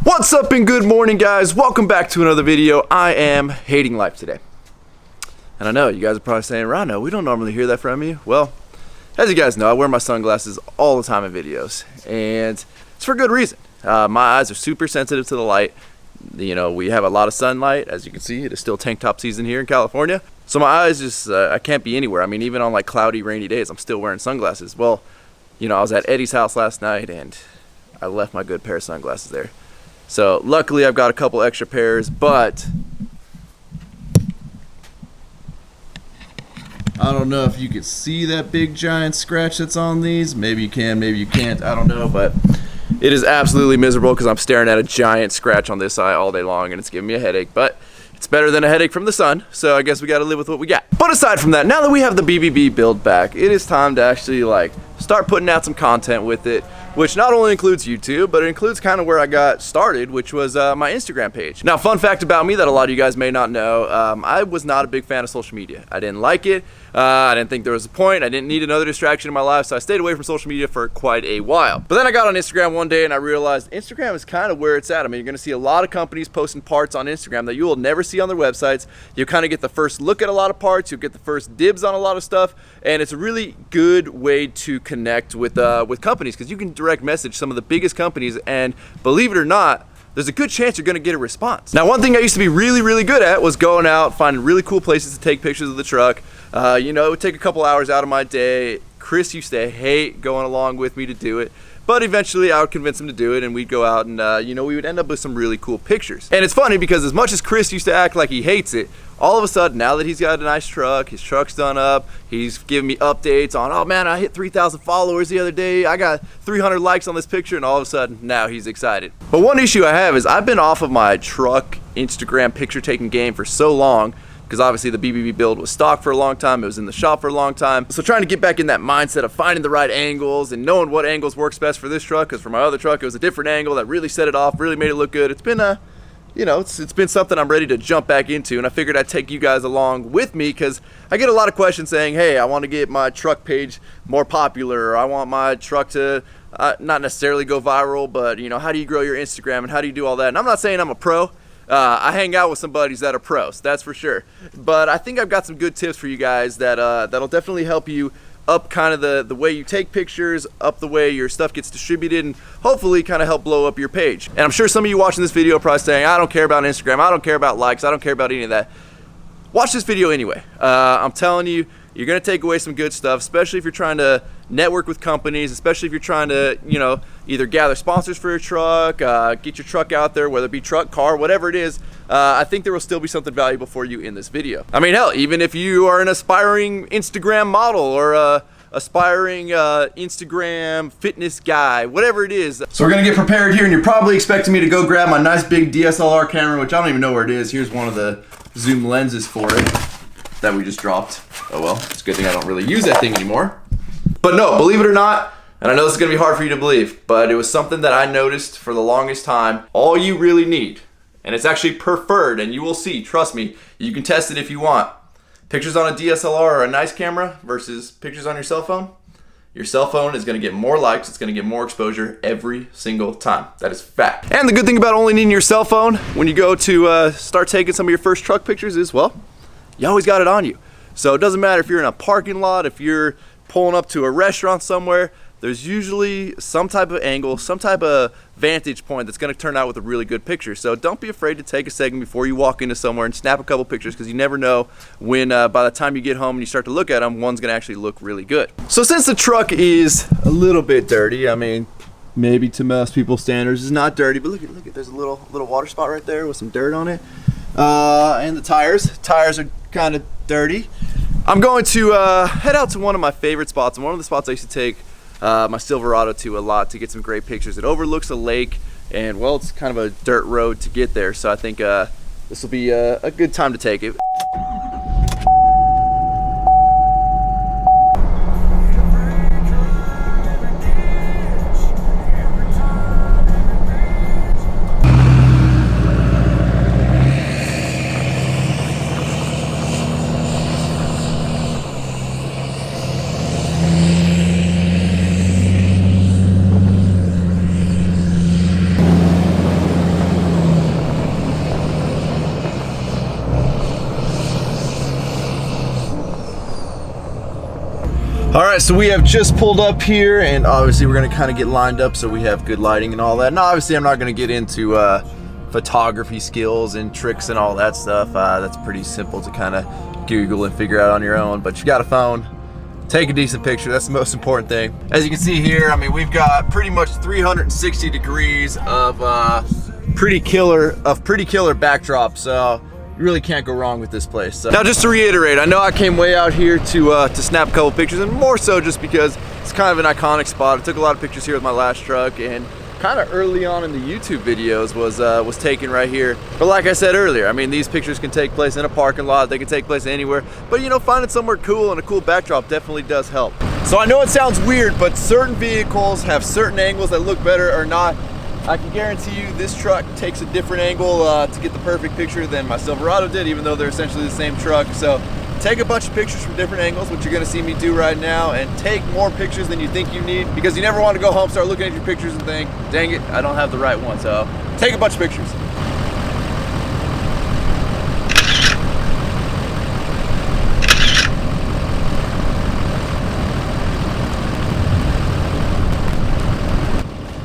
What's up and good morning, guys? Welcome back to another video. I am hating life today. And I know you guys are probably saying, Rhino, we don't normally hear that from you. Well, as you guys know, I wear my sunglasses all the time in videos, and it's for good reason. My eyes are super sensitive to the light. You know, we have a lot of sunlight. As you can see, it is still tank top season here in California. So my eyes just, I can't be anywhere. I mean, even on like cloudy, rainy days, I'm still wearing sunglasses. Well, you know, I was at Eddie's house last night and I left my good pair of sunglasses there. So luckily I've got a couple extra pairs, but I don't know if you could see that big giant scratch that's on these. Maybe you can, maybe you can't, I don't know, but it is absolutely miserable because I'm staring at a giant scratch on this eye all day long and it's giving me a headache, but it's better than a headache from the sun, so I guess we gotta live with what we got. But aside from that, now that we have the BBB build back, it is time to actually like start putting out some content with it, which not only includes YouTube, but it includes kind of where I got started, which was my Instagram page. Now, fun fact about me that a lot of you guys may not know, I was not a big fan of social media. I didn't like it. I didn't think there was a point. I didn't need another distraction in my life, so I stayed away from social media for quite a while. But then I got on Instagram one day and I realized Instagram is kind of where it's at. I mean, you're gonna see a lot of companies posting parts on Instagram that you will never see on their websites. You'll kind of get the first look at a lot of parts, you'll get the first dibs on a lot of stuff, and it's a really good way to connect with companies because you can direct message some of the biggest companies, and believe it or not, there's a good chance you're gonna get a response. Now, one thing I used to be really good at was going out, finding really cool places to take pictures of the truck. You know, it would take a couple hours out of my day. Chris used to hate going along with me to do it, but eventually I would convince him to do it and we'd go out and, you know, we would end up with some really cool pictures. And it's funny because as much as Chris used to act like he hates it, all of a sudden, now that he's got a nice truck, his truck's done up, he's giving me updates on, oh man, I hit 3,000 followers the other day, I got 300 likes on this picture, and all of a sudden, now he's excited. But one issue I have is I've been off of my truck Instagram picture taking game for so long, because obviously the BBB build was stock for a long time, it was in the shop for a long time. So trying to get back in that mindset of finding the right angles and knowing what angles works best for this truck, because for my other truck, it was a different angle that really set it off, really made it look good. It's been you know, it's been something I'm ready to jump back into, and I figured I'd take you guys along with me because I get a lot of questions saying, hey, I want to get my truck page more popular, or I want my truck to not necessarily go viral, but you know, how do you grow your Instagram and how do you do all that? And I'm not saying I'm a pro. I hang out with some buddies that are pros, that's for sure. But I think I've got some good tips for you guys that that'll definitely help you up kind of the way you take pictures, up the way your stuff gets distributed, and hopefully kind of help blow up your page. And I'm sure some of you watching this video are probably saying, I don't care about Instagram, I don't care about likes, I don't care about any of that. Watch this video anyway. I'm telling you, you're gonna take away some good stuff, especially if you're trying to network with companies, especially if you're trying to, you know, either gather sponsors for your truck, get your truck out there, whether it be truck, car, whatever it is. I think there will still be something valuable for you in this video. I mean, hell, even if you are an aspiring Instagram model or a aspiring Instagram fitness guy, whatever it is. So we're gonna get prepared here, and you're probably expecting me to go grab my nice big DSLR camera, which I don't even know where it is. Here's one of the zoom lenses for it that we just dropped. Oh well, it's a good thing I don't really use that thing anymore. But no, believe it or not, and I know this is gonna be hard for you to believe, but it was something that I noticed for the longest time. All you really need, and it's actually preferred, and you will see, trust me, you can test it if you want. Pictures on a DSLR or a nice camera versus pictures on your cell phone. Your cell phone is gonna get more likes, it's gonna get more exposure every single time. That is fact. And the good thing about only needing your cell phone when you go to start taking some of your first truck pictures is, well, you always got it on you. So it doesn't matter if you're in a parking lot, if you're pulling up to a restaurant somewhere, there's usually some type of angle, some type of vantage point that's gonna turn out with a really good picture. So don't be afraid to take a second before you walk into somewhere and snap a couple pictures, because you never know when by the time you get home and you start to look at them, one's gonna actually look really good. So since the truck is a little bit dirty, I mean, maybe to most people's standards it's not dirty, but look at, there's a little water spot right there with some dirt on it. And the tires are kind of dirty. I'm going to head out to one of my favorite spots, and one of the spots I used to take my Silverado to a lot to get some great pictures. It overlooks a lake, and well, it's kind of a dirt road to get there, so I think this will be a good time to take it. All right, so we have just pulled up here, and obviously we're gonna kind of get lined up so we have good lighting and all that. And obviously I'm not gonna get into photography skills and tricks and all that stuff. That's pretty simple to kind of Google and figure out on your own, but you got a phone, take a decent picture. That's the most important thing. As you can see here, I mean, we've got pretty much 360 degrees of pretty killer backdrop, so you really can't go wrong with this place. So. Now, just to reiterate, I know I came way out here to snap a couple pictures, and more so just because it's kind of an iconic spot. I took a lot of pictures here with my last truck, and kind of early on in the YouTube videos was taken right here. But like I said earlier, I mean, these pictures can take place in a parking lot, they can take place anywhere, but you know, finding somewhere cool and a cool backdrop definitely does help. So I know it sounds weird, but certain vehicles have certain angles that look better or not. I can guarantee you this truck takes a different angle to get the perfect picture than my Silverado did, even though they're essentially the same truck. So take a bunch of pictures from different angles, which you're gonna see me do right now, and take more pictures than you think you need, because you never want to go home, start looking at your pictures and think, dang it, I don't have the right one. So take a bunch of pictures.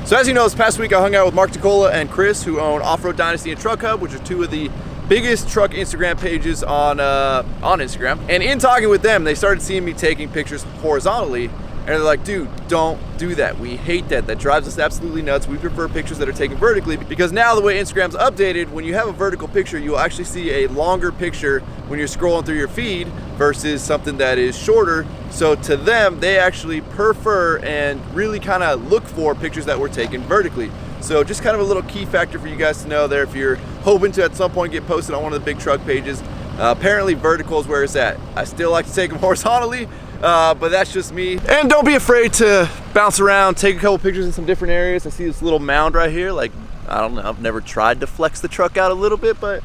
So as you know, this past week I hung out with Mark DeCola and Chris, who own Off-Road Dynasty and Truck Hub, which are two of the biggest truck Instagram pages on Instagram. And in talking with them, they started seeing me taking pictures horizontally, and they're like, dude, don't do that. We hate that. That drives us absolutely nuts. We prefer pictures that are taken vertically, because now the way Instagram's updated, when you have a vertical picture, you'll actually see a longer picture when you're scrolling through your feed versus something that is shorter. So to them, they actually prefer and really kind of look for pictures that were taken vertically. So just kind of a little key factor for you guys to know there if you're hoping to at some point get posted on one of the big truck pages. Apparently vertical is where it's at. I still like to take them horizontally, but that's just me. And don't be afraid to bounce around, take a couple pictures in some different areas. I see this little mound right here. Like, I don't know, I've never tried to flex the truck out a little bit, but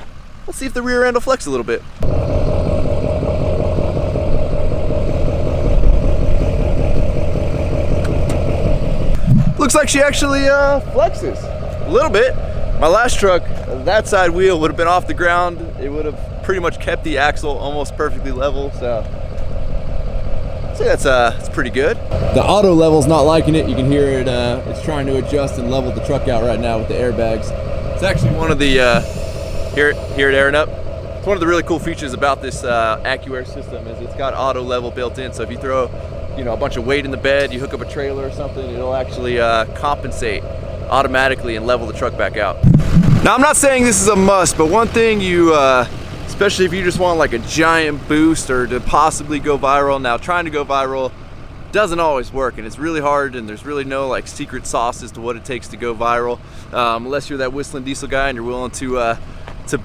let's see if the rear end will flex a little bit. Looks like she actually flexes a little bit. My last truck, that side wheel would have been off the ground. It would have pretty much kept the axle almost perfectly level. So I'd say that's pretty good. The auto level's not liking it. You can hear it. It's trying to adjust and level the truck out right now with the airbags. It's actually one of the here at Airing Up. It's one of the really cool features about this AccuAir system is it's got auto level built in. So if you throw a bunch of weight in the bed, you hook up a trailer or something, it'll actually compensate automatically and level the truck back out. Now, I'm not saying this is a must, but one thing especially if you just want like a giant boost or to possibly go viral. Now, trying to go viral doesn't always work, and it's really hard, and there's really no like secret sauce as to what it takes to go viral, unless you're that whistling diesel guy and you're willing to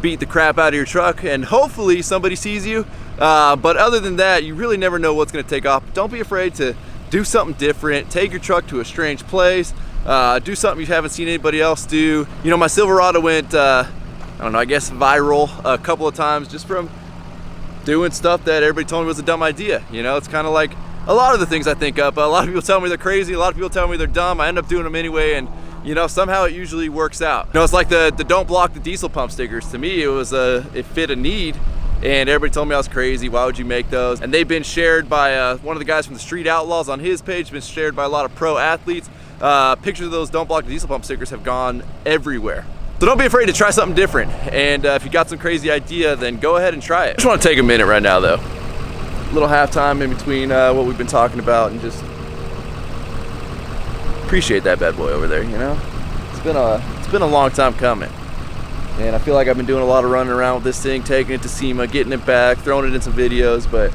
beat the crap out of your truck, and hopefully somebody sees you. But other than that, you really never know what's going to take off. Don't be afraid to do something different. Take your truck to a strange place. Do something you haven't seen anybody else do. You know, my Silverado went, I don't know, I guess viral a couple of times just from doing stuff that everybody told me was a dumb idea. You know, it's kind of like a lot of the things I think up. A lot of people tell me they're crazy. A lot of people tell me they're dumb. I end up doing them anyway, and you know, somehow it usually works out. You know, it's like the don't block the diesel pump stickers. To me, it fit a need. And everybody told me I was crazy. Why would you make those? And they've been shared by one of the guys from the Street Outlaws on his page, been shared by a lot of pro athletes. Pictures of those don't block the diesel pump stickers have gone everywhere. So don't be afraid to try something different. And if you got some crazy idea, then go ahead and try it. I just want to take a minute right now though. A little halftime in between what we've been talking about, and just appreciate that bad boy over there, you know? It's been a long time coming. And I feel like I've been doing a lot of running around with this thing, taking it to SEMA, getting it back, throwing it in some videos, but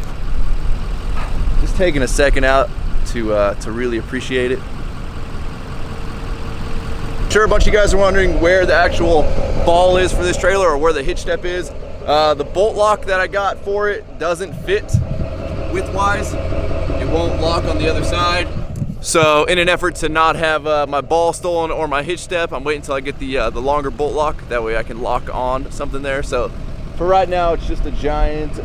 just taking a second out to really appreciate it. Sure, a bunch of you guys are wondering where the actual ball is for this trailer or where the hitch step is. The bolt lock that I got for it doesn't fit widthwise. It won't lock on the other side. So in an effort to not have my ball stolen or my hitch step, I'm waiting until I get the longer bolt lock. That way I can lock on something there. So for right now, it's just a giant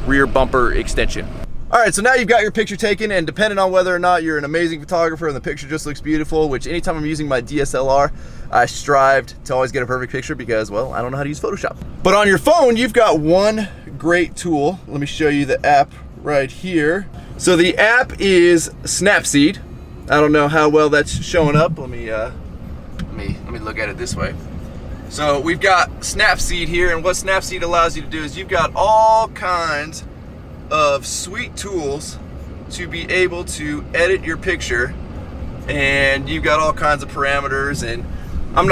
rear bumper extension. All right, so now you've got your picture taken, and depending on whether or not you're an amazing photographer and the picture just looks beautiful, which anytime I'm using my DSLR, I strived to always get a perfect picture because, well, I don't know how to use Photoshop. But on your phone, you've got one great tool. Let me show you the app right here. So the app is Snapseed. I don't know how well that's showing up. Let me look at it this way. So we've got Snapseed here, and what Snapseed allows you to do is you've got all kinds of sweet tools to be able to edit your picture, and you've got all kinds of parameters. And I'm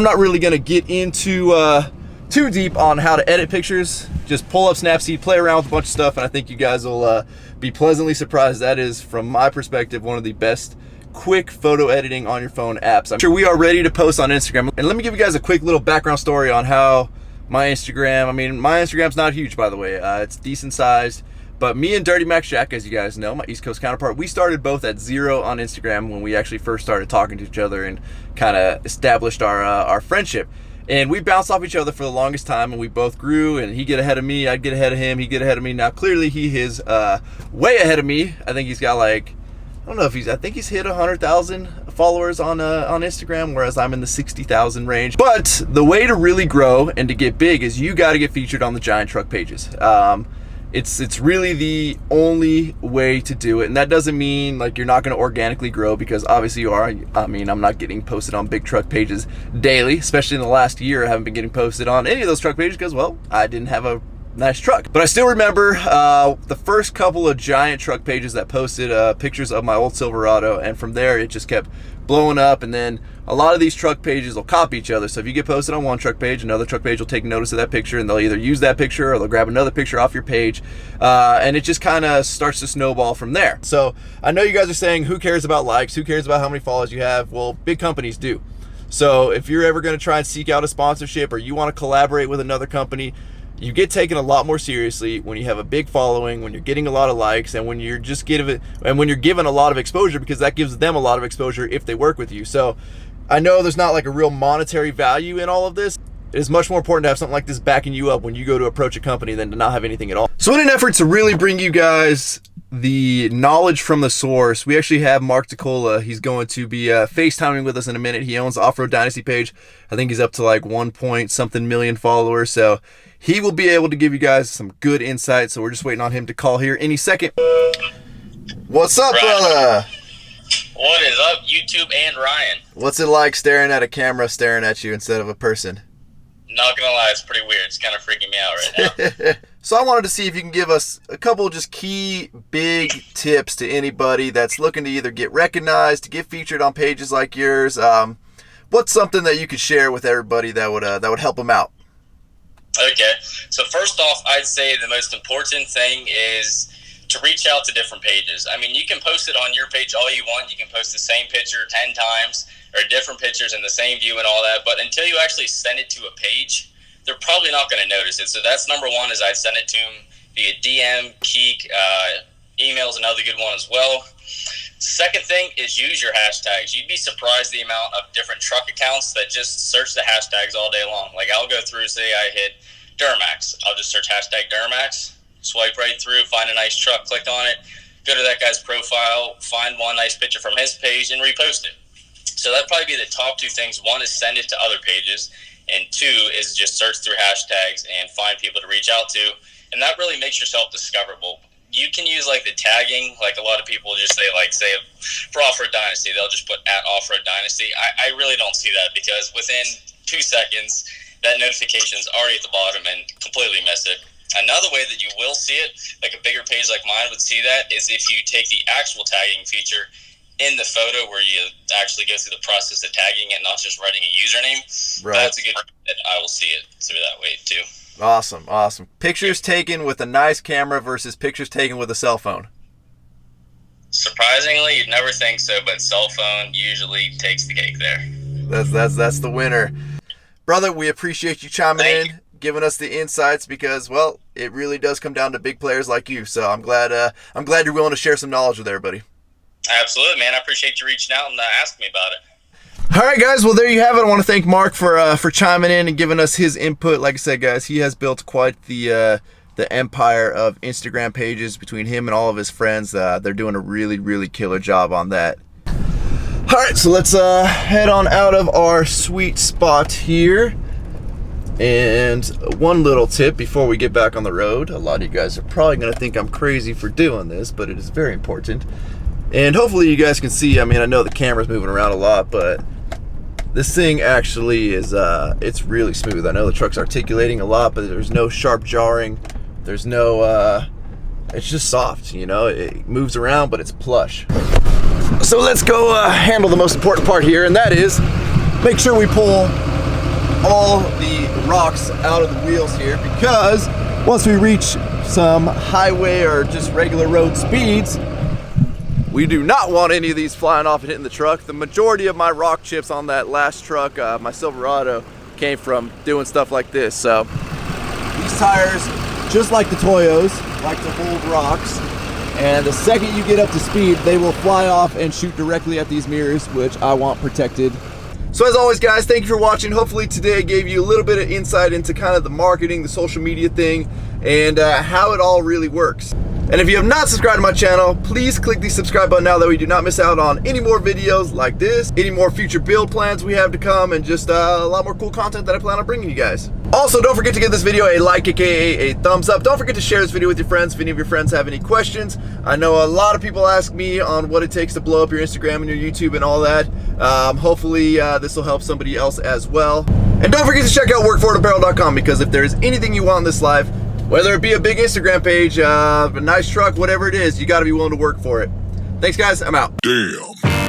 not really gonna get into too deep on how to edit pictures. Just pull up Snapseed, play around with a bunch of stuff, and I think you guys will be pleasantly surprised. That is, from my perspective, one of the best quick photo editing on your phone apps. I'm sure we are ready to post on Instagram. And let me give you guys a quick little background story on how my Instagram's not huge, by the way. It's decent sized. But me and Dirty Max Jack, as you guys know, my East Coast counterpart, we started both at 0 on Instagram when we actually first started talking to each other and kind of established our friendship. And we bounced off each other for the longest time, and we both grew, and he'd get ahead of me, I'd get ahead of him, he'd get ahead of me. Now, clearly, he is way ahead of me. I think he's got like, I think he's hit 100,000 followers on Instagram, whereas I'm in the 60,000 range. But the way to really grow and to get big is you got to get featured on the giant truck pages. It's really the only way to do it, and that doesn't mean like you're not going to organically grow, because obviously you are. I mean, I'm not getting posted on big truck pages daily, especially in the last year. I haven't been getting posted on any of those truck pages because, well, I didn't have a nice truck. But I still remember the first couple of giant truck pages that posted pictures of my old Silverado, and from there it just kept blowing up. And then a lot of these truck pages will copy each other. So if you get posted on one truck page, another truck page will take notice of that picture, and they'll either use that picture or they'll grab another picture off your page, and it just kind of starts to snowball from there. So I know you guys are saying, who cares about likes, who cares about how many followers you have? Well, big companies do. So if you're ever going to try and seek out a sponsorship, or you want to collaborate with another company, you get taken a lot more seriously when you have a big following, when you're getting a lot of likes, and when you're just given a lot of exposure, because that gives them a lot of exposure if they work with you. So I know there's not like a real monetary value in all of this. It is much more important to have something like this backing you up when you go to approach a company than to not have anything at all. So in an effort to really bring you guys the knowledge from the source, we actually have Mark DeCola. He's going to be FaceTiming with us in a minute. He owns the Off-Road Dynasty page. I think he's up to like 1-point-something million followers. So he will be able to give you guys some good insight. So we're just waiting on him to call here any second. What's up, brother? What is up, YouTube and Ryan? What's it like staring at a camera staring at you instead of a person? Not gonna lie, it's pretty weird. It's kind of freaking me out right now. So I wanted to see if you can give us a couple just key big tips to anybody that's looking to either get recognized, to get featured on pages like yours. What's something that you could share with everybody that would help them out? Okay, so first off, I'd say the most important thing is to reach out to different pages. I mean, you can post it on your page all you want. You can post the same picture 10 times or different pictures in the same view and all that, but until you actually send it to a page, they're probably not going to notice it. So that's number one, is I'd send it to them via DM, Keek, email's another good one as well. Second thing is use your hashtags. You'd be surprised the amount of different truck accounts that just search the hashtags all day long. Like, I'll go through, say I hit Duramax. I'll just search hashtag Duramax, swipe right through, find a nice truck, click on it, go to that guy's profile, find one nice picture from his page, and repost it. So that'd probably be the top two things. One is send it to other pages, and two is just search through hashtags and find people to reach out to. And that really makes yourself discoverable. You can use like the tagging, like a lot of people just say, like, say for Off-Road Dynasty, they'll just put @Off-Road Dynasty. I really don't see that, because within 2 seconds, that notification's already at the bottom and completely miss it. Another way that you will see it, like a bigger page like mine would see that, is if you take the actual tagging feature in the photo, where you actually go through the process of tagging it, not just writing a username. Right. That's a good way that I will see it through that way too. Awesome, awesome. Pictures taken with a nice camera versus pictures taken with a cell phone. Surprisingly, you'd never think so, but cell phone usually takes the cake there. That's the winner. Brother, we appreciate you chiming in, giving us the insights, because, well, it really does come down to big players like you. So I'm glad you're willing to share some knowledge with everybody. Absolutely, man. I appreciate you reaching out and asking me about it. All right, guys. Well, there you have it. I want to thank Mark for chiming in and giving us his input. Like I said, guys, he has built quite the empire of Instagram pages between him and all of his friends. They're doing a really, really killer job on that. All right, so let's head on out of our sweet spot here. And one little tip before we get back on the road, a lot of you guys are probably gonna think I'm crazy for doing this, but it is very important. And hopefully you guys can see, I mean, I know the camera's moving around a lot, but this thing actually is, it's really smooth. I know the truck's articulating a lot, but there's no sharp jarring. There's no, it's just soft, you know? It moves around, but it's plush. So let's go handle the most important part here, and that is make sure we pull all the rocks out of the wheels here, because once we reach some highway or just regular road speeds, we do not want any of these flying off and hitting the truck. The majority of my rock chips on that last truck, my Silverado, came from doing stuff like this. So these tires, just like the Toyos, like to hold rocks, and the second you get up to speed, they will fly off and shoot directly at these mirrors, which I want protected. So as always, guys, thank you for watching. Hopefully today gave you a little bit of insight into kind of the marketing, the social media thing, and how it all really works. And if you have not subscribed to my channel, please click the subscribe button now, that way you do not miss out on any more videos like this, any more future build plans we have to come, and just a lot more cool content that I plan on bringing you guys. Also, don't forget to give this video a like, aka a thumbs up. Don't forget to share this video with your friends if any of your friends have any questions. I know a lot of people ask me on what it takes to blow up your Instagram and your YouTube and all that. Hopefully this will help somebody else as well. And don't forget to check out WorkForItApparel.com, because if there's anything you want in this life, whether it be a big Instagram page, a nice truck, whatever it is, you gotta be willing to work for it. Thanks guys, I'm out. Damn.